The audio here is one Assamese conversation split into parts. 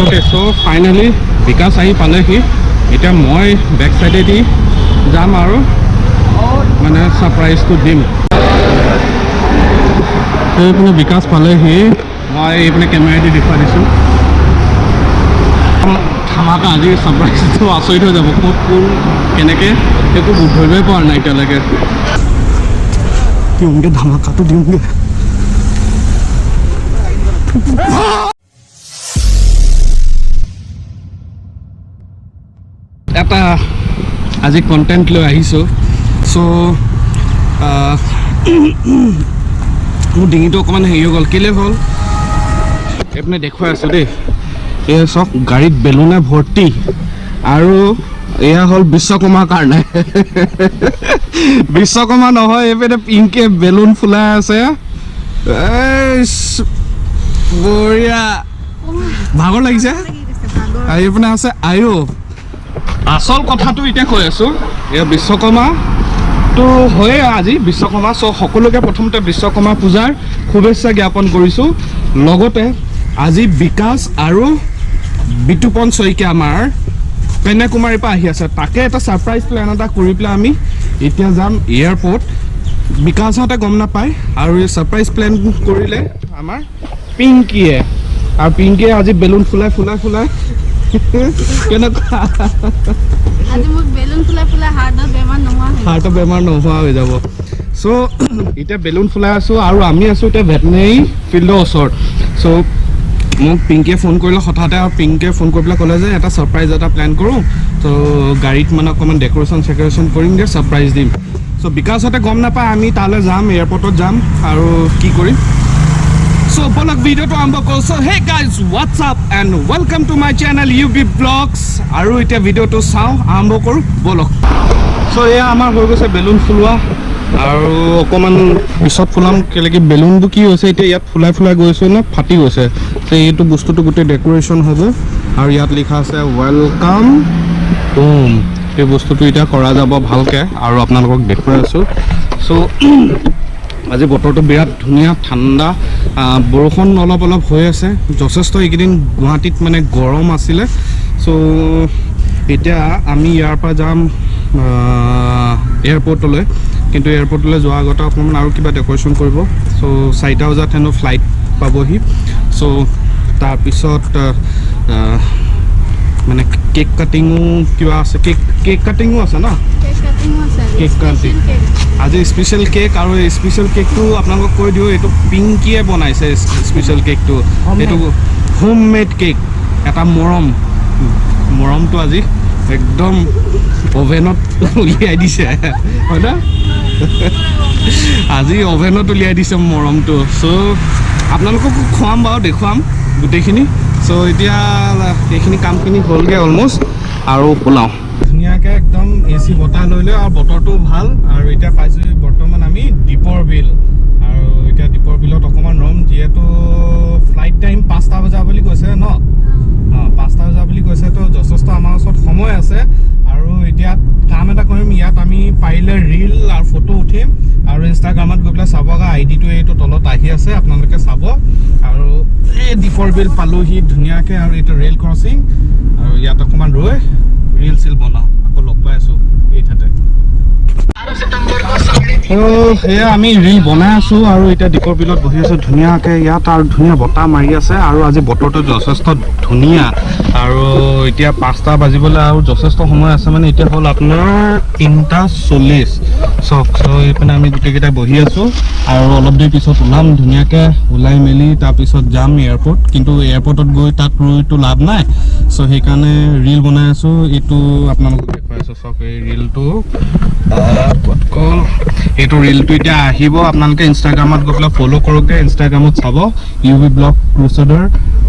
ওকে সো ফাইনালি বিকাশ আহি পালেহি এতিয়া মই বেক সাইডেদি যাম আৰু মানে সাৰপ্ৰাইজটো দিম এইপিনে বিকাশ পালেহি মই এইপিনে কেমেৰাদি দেখুৱাই দিছোঁ ধামাকা আজি সাৰপ্ৰাইজটো আচৰিত হৈ যাব ক'ত কোন কেনেকৈ একো ধৰিবই পৰা নাই এতিয়ালৈকে দিওঁগৈ ধামাকাটো দিওঁগৈ এটা আজি কণ্টেণ্ট লৈ আহিছোঁ চ' মোৰ ডিঙিটো অকণমান হেৰি হৈ গ'ল কেলৈ হ'ল এইপিনে দেখুৱাই আছোঁ দেই এয়া চাওক গাড়ীত বেলুনে ভৰ্তি আৰু এয়া হ'ল বিশ্বকৰ্মাৰ কাৰণে বিশ্বকৰ্মা নহয় এইপিনে পিংকে বেলুন ফুলাই আছে বঢ়িয়া ভাগৰ লাগিছে আৰু এইপিনে আছে আয়ুব আচল কথাটো এতিয়া কৈ আছোঁ এয়া বিশ্বকৰ্মাটো হয়ে আজি বিশ্বকৰ্মা চ' সকলোকে প্ৰথমতে বিশ্বকৰ্মা পূজাৰ শুভেচ্ছা জ্ঞাপন কৰিছোঁ লগতে আজি বিকাশ আৰু বিতুপন শইকীয়া আমাৰ কন্যাকুমাৰীৰ পৰা আহি আছে তাকে এটা ছাৰপ্ৰাইজ প্লেন এটা কৰি পেলাই আমি এতিয়া যাম এয়াৰপৰ্ট বিকাশহঁতে গম নাপায় আৰু এই ছাৰপ্ৰাইজ প্লেন কৰিলে আমাৰ পিংকিয়ে আৰু পিংকিয়ে আজি বেলুন ফুলাই কেনেকুৱা আজি মোক বেলুন ফুলাই হাৰ্টৰ বেমাৰ নোহোৱা হৈ যাব চ' এতিয়া বেলুন ফুলাই আছোঁ আৰু আমি আছোঁ এতিয়া ভেটেনেৰী ফিল্ডৰ ওচৰত চ' মোক পিংকিয়ে ফোন কৰিলে হঠাতে আৰু পিংকিয়ে ফোন কৰি পেলাই ক'লে যে এটা ছাৰপ্ৰাইজ এটা প্লেন কৰোঁ ত' গাড়ীত মানে অকণমান ডেক'ৰেশ্যন কৰিম দে ছাৰপ্ৰাইজ দিম চ' বিকাশহঁতে গম নাপায় আমি তালৈ যাম এয়াৰপৰ্টত যাম আৰু কি কৰিম চ' বলক ভিডিঅ'টো আৰম্ভ কৰোঁ চ' hey guys what's up and welcome to my channel UB vlogs আৰু এতিয়া ভিডিঅ'টো চাওঁ আৰম্ভ কৰোঁ বলক চ' এয়া আমাৰ হৈ গৈছে বেলুন ফুলোৱা আৰু অকণমান পিছত ফুলাম কেলেকি বেলুনটো কি হৈছে এতিয়া ইয়াত ফুলাই গৈছে ন ফাটি গৈছে তো এইটো বস্তুটো গোটেই ডেক'ৰেশ্যন হ'ব আৰু ইয়াত লিখা আছে ৱেলকাম হোম এই বস্তুটো এতিয়া কৰা যাব ভালকৈ আৰু আপোনালোকক দেখুৱাই আছোঁ চ' আজি বতৰটো বিৰাট ধুনীয়া ঠাণ্ডা বৰষুণ অলপ হৈ আছে যথেষ্ট এইকেইদিন গুৱাহাটীত মানে গৰম আছিলে চ' এতিয়া আমি ইয়াৰ পৰা যাম এয়াৰপৰ্টলৈ কিন্তু এয়াৰপৰ্টলৈ যোৱাৰ আগতে অকণমান আৰু কিবা ডেক'ৰেশ্যন কৰিব চ' 4টা বজাত হেনো ফ্লাইট পাবহি চ' তাৰপিছত মানে কেক কাটিঙো কিবা আছে কেক কাটিঙো আছে ন কেক কাটিং আজি স্পেচিয়েল কেক আৰু এই স্পেচিয়েল কেকটো আপোনালোকক কৈ দিওঁ এইটো পিংকিয়ে বনাইছে স্পেচিয়েল কেকটো এইটো হোম মেড কেক এটা মৰমটো আজি একদম অভেনত উলিয়াই দিছে হয় না আজি অভেনত উলিয়াই দিছে মৰমটো চ' আপোনালোককো খুৱাম বাৰু দেখুৱাম গোটেইখিনি চ' এতিয়া এইখিনি কামখিনি হ'লগৈ অলমষ্ট আৰু ওলাওঁ ধুনীয়াকৈ একদম AC বতাহ লৈ লৈ আৰু বতৰটো ভাল আৰু এতিয়া পাইছোঁ বৰ্তমান আমি দীপৰ বিল আৰু এতিয়া দীপৰ বিলত অকণমান ৰ'ম যিহেতু ফ্লাইট টাইম 5টা বজা বুলি কৈছে ন 5টা বজা বুলি কৈছে তো যথেষ্ট আমাৰ ওচৰত সময় আছে আৰু এতিয়া কাম এটা কৰিম ইয়াত আমি পাৰিলে ৰীল আৰু ফটো উঠিম আৰু ইনষ্টাগ্ৰামত গৈ পেলাই চাবগা আইডিটো এইটো তলত আহি আছে আপোনালোকে চাব আৰু এই দীপৰ বিল পালোহি ধুনীয়াকৈ আৰু এইটো ৰেল ক্ৰচিং আৰু ইয়াত অকণমান ৰৈ ৰীল চিল বনাওঁ আকৌ লগ পাই আছোঁ এই ঠাইতে সেয়া আমি ৰীল বনাই আছোঁ আৰু এতিয়া দীপৰ বিলত বহি আছোঁ ধুনীয়াকৈ ইয়াত আৰু ধুনীয়া বতাহ মাৰি আছে আৰু আজি বতৰটো যথেষ্ট ধুনীয়া আৰু এতিয়া 5টা বাজিবলৈ আৰু যথেষ্ট সময় আছে মানে এতিয়া হ'ল আপোনাৰ 3:40 চক চ' এইপিনে আমি গোটেইকেইটা বহি আছোঁ আৰু অলপ দেৰি পিছত ওলাম ধুনীয়াকৈ ওলাই মেলি তাৰপিছত যাম এয়াৰপৰ্ট কিন্তু এয়াৰপৰ্টত গৈ তাত ৰৈতো লাভ নাই চ' সেইকাৰণে ৰীল বনাই আছোঁ এইটো আপোনালোকক দেখুৱাই আছোঁ চক এই ৰীলটো এইটো ৰীলটো এতিয়া আহিব আপোনালোকে ইনষ্টাগ্ৰামত গৈ পেলাই ফ'ল' কৰকগৈ ইনষ্টাগ্ৰামত চাব ইউবি ব্লগ ক্ৰুচেডাৰ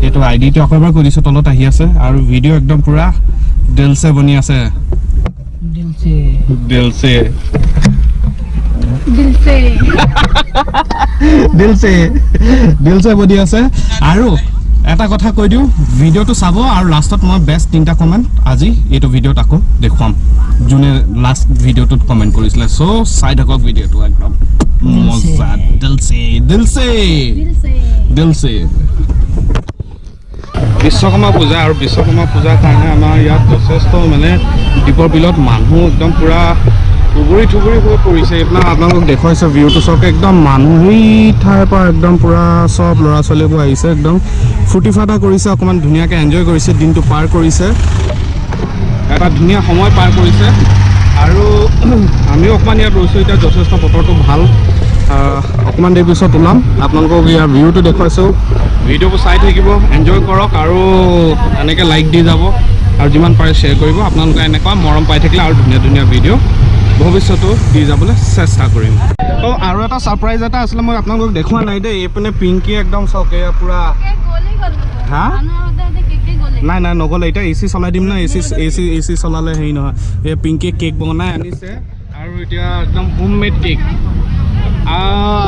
এইটো আইডিটো আকৌ এবাৰ কৈ দিছোঁ তলত আহি আছে আৰু ভিডিঅ' একদম পুৰা দিলছে বনি আছে দিলছে বনি আছে আৰু এটা কথা কৈ দিওঁ ভিডিঅ'টো চাব আৰু লাষ্টত মই বেষ্ট 3টা কমেণ্ট আজি এইটো ভিডিঅ'ত আকৌ দেখুৱাম যোনে লাষ্ট ভিডিঅ'টোত কমেণ্ট কৰিছিলে চ' চাই থাকক ভিডিঅ'টো একদম মজা দিলছে বিশ্বকৰ্মা পূজা আৰু বিশ্বকৰ্মা পূজাৰ কাৰণে আমাৰ ইয়াত যথেষ্ট মানে দ্বীপৰ বিলত মানুহ একদম পূৰা উগুৰি থুগুৰি হৈ পৰিছে। এইবিলাক আপোনালোকক দেখুৱাইছে ভিউটো চাওক, একদম মানুহ সেই ঠাইৰ পৰা একদম পূৰা চব ল'ৰা ছোৱালীবোৰ আহিছে, একদম ফূৰ্তি ফাৰ্তা কৰিছে, অকণমান ধুনীয়াকৈ এনজয় কৰিছে, দিনটো পাৰ কৰিছে, এটা ধুনীয়া সময় পাৰ কৰিছে। আৰু আমিও অকণমান ইয়াত ৰৈছোঁ, এতিয়া যথেষ্ট বতৰটো ভাল। অকণমান দেৰি পিছত ওলাম, আপোনালোকক ইয়াৰ ভিউটো দেখুৱাইছোঁ। ভিডিঅ'বোৰ চাই থাকিব, এনজয় কৰক আৰু এনেকৈ লাইক দি যাব আৰু যিমান পাৰে শ্বেয়াৰ কৰিব। আপোনালোকে এনেকুৱা মৰম পাই থাকিলে আৰু ধুনীয়া ধুনীয়া ভিডিঅ' ভৱিষ্যতো দি যাবলৈ চেষ্টা কৰিম। আৰু এটা ছাৰপ্ৰাইজ এটা আছিলে, মই আপোনালোকক দেখুওৱা নাই দেই। এইপিনে পিংকি একদম চাওক, এয়া পূৰা হা নাই নাই নগ'লে, এতিয়া এ চি চলাই দিম না, এ চি চলালে হেৰি নহয়। এই পিংকিয়ে কেক বনাই আনিছে আৰু এতিয়া একদম হোম মেড কেক।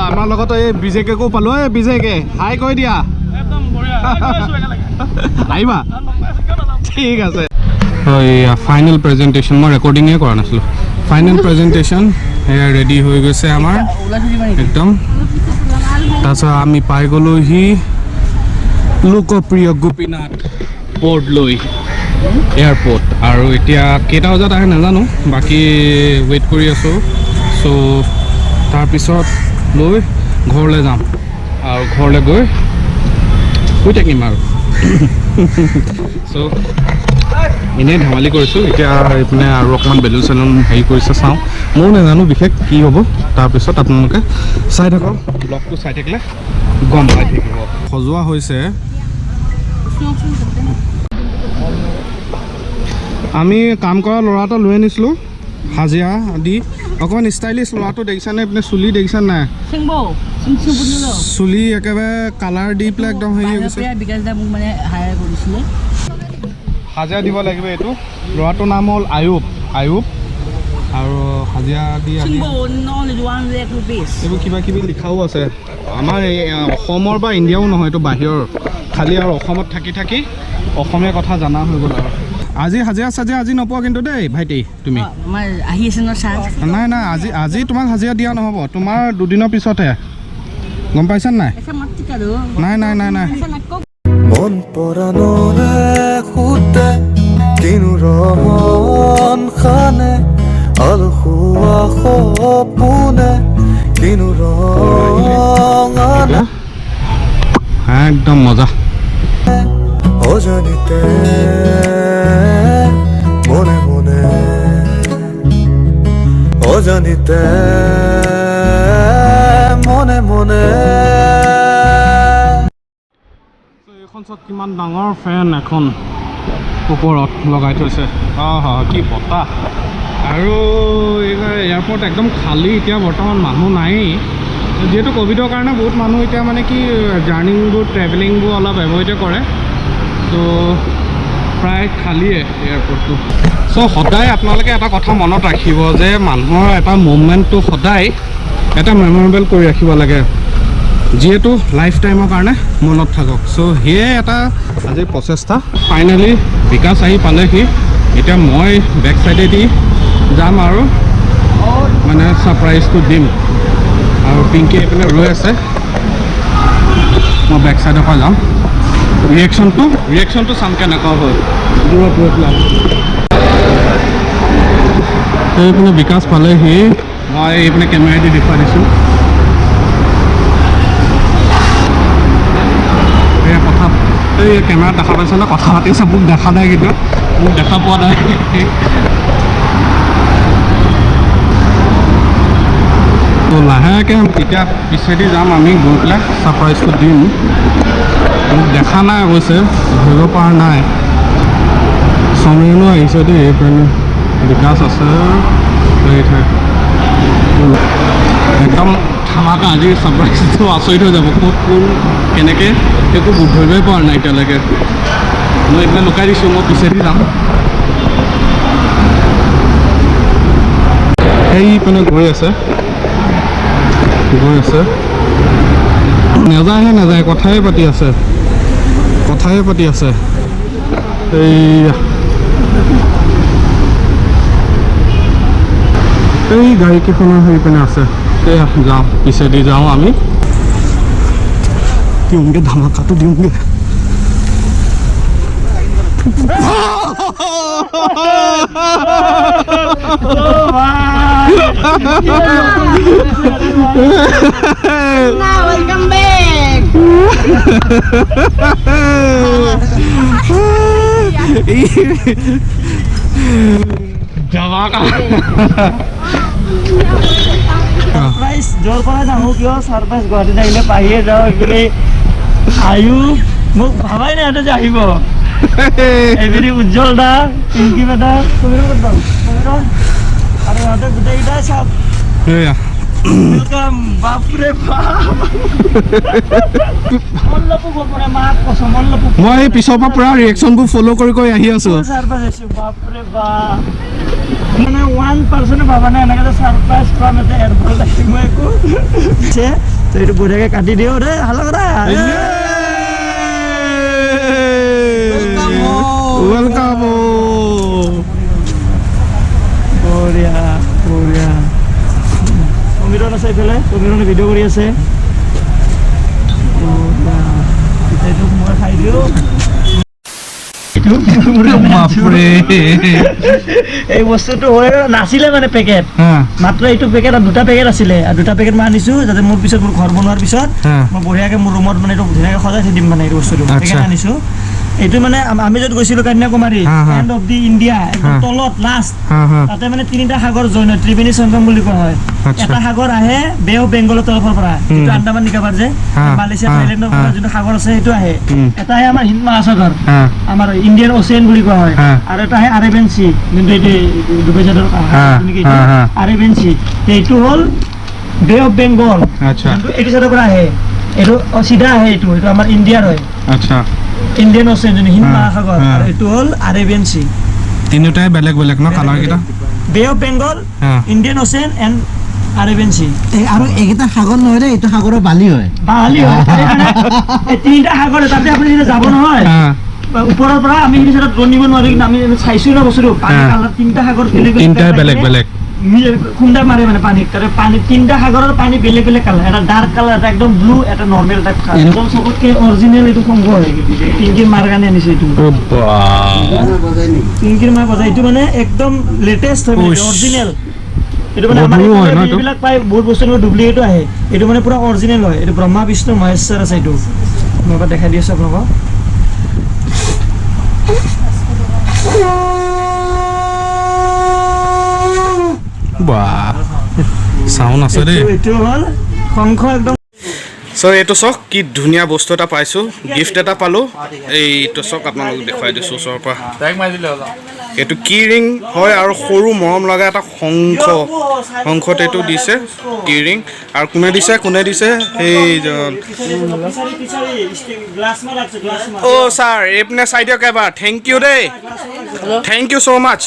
আমাৰ লগত এই বিজয় কেকো পালোঁ। এই বিজয় কে হাই কৈ দিয়া, আহিবা, ঠিক আছে। ফাইনেল প্ৰেজেণ্টেশ্যন, মই ৰেকৰ্ডিঙে কৰা নাছিলোঁ। ফাইনেল প্ৰেজেণ্টেশ্যন সেয়া ৰেডি হৈ গৈছে আমাৰ একদম। তাৰপিছত আমি পাই গ'লোহি লোকপ্ৰিয় গোপীনাথ বৰদলৈ এয়াৰপৰ্ট। আৰু এতিয়া কেইটা বজাত আহে নাজানো, বাকী ৱেইট কৰি আছোঁ। চ' তাৰপিছত লৈ ঘৰলৈ যাম আৰু ঘৰলৈ গৈ শুই থাকিম আৰু। চ' এনেই ধেমালি কৰিছোঁ। এতিয়া এইপিনে আৰু অকণমান বেলুন চেলুন হেৰি কৰিছে, চাওঁ, ময়ো নাজানো বিশেষ কি হ'ব। তাৰপিছত আপোনালোকে চাই থাকক, ব্লগটো চাই থাকিলে গম পাই থাকিব। সজোৱা হৈছে, আমি কাম কৰা ল'ৰা এটা লৈ আনিছিলোঁ হাজিৰা দি, অকণমান ষ্টাইলিছ ল'ৰাটো দেখিছানে? এইপিনে চুলি দেখিছানে নাই? চুলি একেবাৰে কালাৰ দি পেলাই একদম হেৰি হৈ গৈছে। হাজিৰা দিব লাগিব। এইটো ল'ৰাটোৰ নাম হ'ল আয়ুব আৰু হাজিৰা দি এইবোৰ কিবা কিবি লিখাও আছে। আমাৰ এই অসমৰ বা ইণ্ডিয়াও নহয়, এইটো বাহিৰৰ, খালি আৰু অসমত থাকি থাকি অসমীয়া কথা জনা হৈ গ'ল আৰু। আজি হাজিৰা চাজিৰা আজি নোপোৱা কিন্তু দেই ভাইটি, তুমি আহি আছে ন? নাই নাই, আজি তোমাক হাজিৰা দিয়া নহ'ব, তোমাৰ দুদিনৰ পিছতহে, গম পাইছা নাই? নাই নাই নাই নাই। মন পৰাণৰে সুতে কিনো ৰহন খানে, আলসুৱা সপোনে কিনো ৰঙানে, একদম মজা। অজানিতে মনে মনে, অজানিতে মনে মনে। এইখন চত কিমান ডাঙৰ ফেন এখন ওপৰত লগাই থৈছে, কি বতাহ। আৰু এইবাৰ এয়াৰপৰ্ট একদম খালী, এতিয়া বৰ্তমান মানুহ নায়েই, যিহেতু ক'ভিডৰ কাৰণে বহুত মানুহ এতিয়া মানে কি জাৰ্ণিংবোৰ ট্ৰেভেলিংবোৰ অলপ এভইডে কৰে। ত' প্ৰায় খালীয়ে এয়াৰপৰ্টটো। চ' সদায় আপোনালোকে এটা কথা মনত ৰাখিব যে মানুহৰ এটা মুভমেণ্টটো সদায় এটা মেমৰেবল কৰি ৰাখিব লাগে, যিহেতু লাইফ টাইমৰ কাৰণে মনত থাকক। চ' সেয়ে এটা আজিৰ প্ৰচেষ্টা। ফাইনেলি বিকাশ আহি পালেহি, এতিয়া মই বেক চাইডেদি যাম আৰু মানে ছাৰপ্ৰাইজটো দিম। আৰু পিংকি এইপিনে ৰৈ আছে, মই বেক চাইডৰ পৰা যাম। ৰিয়েকশ্যনটো চাম কেনেকুৱা হয় দূৰত ৰৈ পেলাই। এইপিনে বিকাশ পালেহি, মই এইপিনে কেমেৰাদি দেখুৱাই দিছোঁ। এই কথা এই কেমেৰাত দেখা পাইছে ন, কথা পাতি আছে, মোক দেখা নাই, কিন্তু মোক দেখা পোৱা নাই। তো লাহেকৈ এতিয়া পিছেদি যাম আমি, গৈ পেলাই ছাৰপ্ৰাইজটো দিম। মোক দেখা নাই অৱশ্যে, ধৰিব পৰা নাই। সমীৰণো আহিছে দেই, এইপিনে বিকাশ আছে, একদম ধামাকা। আজি ছাৰপ্ৰাইজটো আচৰিত হৈ যাব, ক'ত কোন কেনেকৈ একো ধৰিবই পৰা নাই এতিয়ালৈকে। মই এইপিনে লুকাই দিছোঁ, মই পিছেদি যাম। সেইপিনে গৈ আছে নাযায়, কথাই পাতি আছে। এই গাড়ীকেইখনৰ সেইপিনে আছে, যাওঁ, পিছেদি যাওঁ আমি, দিওঁগৈ ধামাকাটো দিওঁগৈ। Now welcome back. Surprise, jor para jamu kyo surprise Gadget aile pahiye jao ekle Ayub muk bhabai na ata jaibo every ujjol da pinky beta Samiran are ata gutai da sab welcome bapre bap mollapu gopore mak koso mollapu মই পিছৰ পৰা পুৰা ৰিয়েকচনবোৰ ফলো কৰি কৰি আহি আছো surprise asu bapre bap মানে 1% ভাবা না এনেকা সারপ্রাইজ পাম এতে এয়ারপোর্ট লাগি মই কো সে তো এটা বড়াকে কাটি দিও রে হালো করা ওয়েলকাম বড়িয়া বড়িয়া সমিরন আছে ফেলে সমিরনে ভিডিও কৰি আছে এটা মই খাই দিও বাপৰে এই বস্তুটো হয় নাছিলে মানে পেকেট মাত্ৰ এইটো পেকেট আৰু দুটা পেকেট আছিলে আৰু দুটা পেকেট মই আনিছো যাতে মোৰ পিছত মোৰ ঘৰ বনোৱাৰ পিছত মই বঢ়িয়াকে মোৰ ৰুমত মানে এইটো ধুনীয়াকে সজাই থৈ দিম মানে এই বস্তুটো পেকেট আনিছো এইটো মানে আমি যত গৈছিলো Kanyakumari end of the India একদম তলত লাষ্ট তাতে মানে তিনিটা সাগৰ জইন হয় ত্ৰিবেণী সংগম বুলি কোৱা হয় এটা সাগৰ আহে বে অফ বেংগলৰ তৰফৰ পৰা এইটো আন্দামান নিকোবাৰ যে মালয়েছিয়া থাইলেণ্ডৰ পৰা যোনটো সাগৰ আছে সেইটো আহে এটা আহে আমাৰ হিন্দ মহাসাগৰ আমাৰ ইণ্ডিয়ান অচিয়ান বুলি কোৱা হয় আৰু এটা আহে আৰেবিয়ান সি যোনটো এইটো ডুবাইজাৰৰ আৰেবিয়ান সি এইটো হ'ল বে অফ বেংগল আচ্ছা এইটো সাইডৰ পৰা আহে এইটো সিধা আহে এইটো আমাৰ ইণ্ডিয়াৰ হয় আচ্ছা ইণ্ডিয়ান অচিয়ান যোন হিন্দ মহাসাগৰ আৰু এইটো হ'ল আৰেবিয়ান সি তিনিটাই বেলেগ বেলেগ ন কালাৰ কেইটা bay of Bengal Indian ocean and Arabian sea আৰু এইকেইটা সাগৰ নহয় ৰে এইটো সাগৰৰ বালি হয় বালি হয় এই তিনিটা সাগৰ তাতে আপুনি যেতিয়া যাব নহয় ওপৰৰ পৰা আমি সেইটো সাইডত ড্ৰোন নিব নোৱাৰি কিন্তু আমি চাইছো না বস্তুটো পানী কালাৰ তিনিটা সাগৰ তিনিটাই বেলেগ বেলেগ খুন্দা মাৰে মানে পানীত তাতে পানী তিনিটা সাগৰৰ পানী বেলেগ বেলেগ কালাৰ এটা ডাৰ্ক কালাৰ এটা একদম ব্লু এটা নৰ্মেল টাইপ একদম চবতকে অৰিজিনেল এইটো সংঘ হয় পিংকিৰ মাৰ কাৰণে আনিছে এইটো পিংকিৰ মাৰ বজাই এইটো মানে একদম লেটেষ্ট হয় অৰিজিনেল এইটো মানে আমাৰ এইবিলাক পাই বহুত বস্তু ডুপ্লিকেটো আহে এইটো মানে পুৰা অৰিজিনেল হয় এইটো ব্ৰহ্মা বিষ্ণু মহেশ্বৰ আছে এইটো মই এবাৰ দেখাই দি আছো আপোনালোকক বাহ সাউন্ড আছে দেই এইটো হ'ল শংখ একদম সো এইটো চক কি ধুনীয়া বস্তু এটা পাইছো গিফট এটা পালো এইটো চক আপোনালোক দেখুৱাই দিছো ওচৰৰ পৰা এইটো কি ৰিং হয় আৰু সৰু মৰম লগা এটা শংখত এইটো দিছে কি ৰিং আৰু কোনে দিছে এইজন ও স্যার এপনে সাইডে কেবা থ্যাংক ইউ দে থ্যাংক ইউ সো মাচ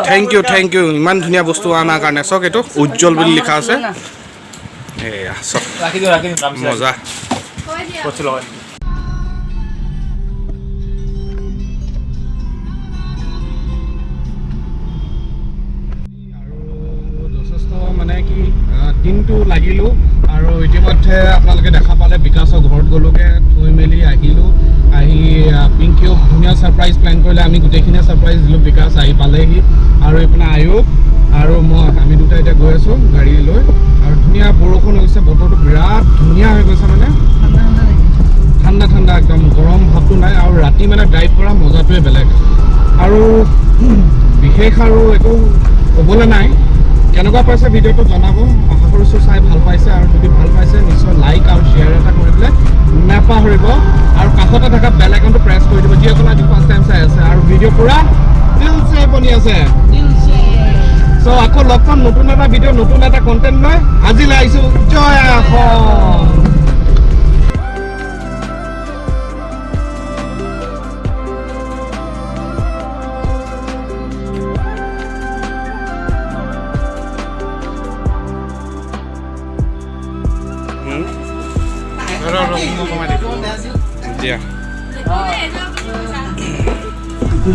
থ্যাংক ইউ ইমান ধুনীয়া বস্তু আনাৰ কাৰণে চক এইটো উজ্জ্বল বুলি লিখা আছে এয়া চক ৰাখি দিও মজা কৰছিল মানে কি দিনটো লাগিলো আৰু ইতিমধ্যে আপোনালোকে দেখা পালে বিকাশৰ ঘৰত গলোগে থৈ মেলি আহিলো আহি পিংকিও ধুনীয়া সাৰপ্ৰাইজ প্ল্যান কৰিলে আমি গোটেইখিনিয়ে সাৰপ্ৰাইজ দিলো বিকাশ আহি পালেহি আৰু এইপিনে আয়ুব আৰু মই আমি দুটা এতিয়া গৈ আছো গাড়ী লৈ আৰু ধুনীয়া বৰষুণ হৈছে বতৰটো বিৰাট ধুনীয়া হৈ গৈছে মানে ঠাণ্ডা ঠাণ্ডা একদম গৰম ভাৱটো নাই আৰু ৰাতি মানে ড্ৰাইভ কৰা মজাটোৱে বেলেগ আৰু বিশেষ আৰু একো ক'বলৈ নাই কেনেকুৱা পাইছে ভিডিঅ'টো জনাব আশা কৰিছোঁ চাই ভাল পাইছে আৰু যদি ভাল পাইছে নিশ্চয় লাইক আৰু শ্বেয়াৰ এটা কৰি দিলে নাপাহৰিব আৰু কাষতে থকা বেল আইকনটো প্ৰেছ কৰি দিব যিসকলে আজি ফাৰ্ষ্ট টাইম চাই আছে আৰু ভিডিঅ' পুৰা দিলছে বনি আছে সো আকৌ লগ পাম নতুন এটা ভিডিঅ' নতুন এটা কণ্টেণ্ট লৈ আজিলৈ আহিছোঁ জয় অসম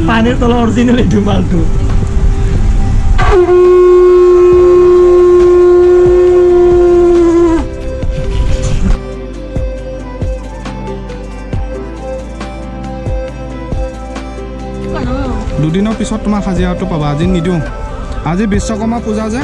পানীৰ তলৰ অৰিজিনেল এইটো মালটো দুদিনৰ পিছত তোমাৰ হাজিৰাটো পাবা আজি নিদিওঁ আজি বিশ্বকৰ্মা পূজা যে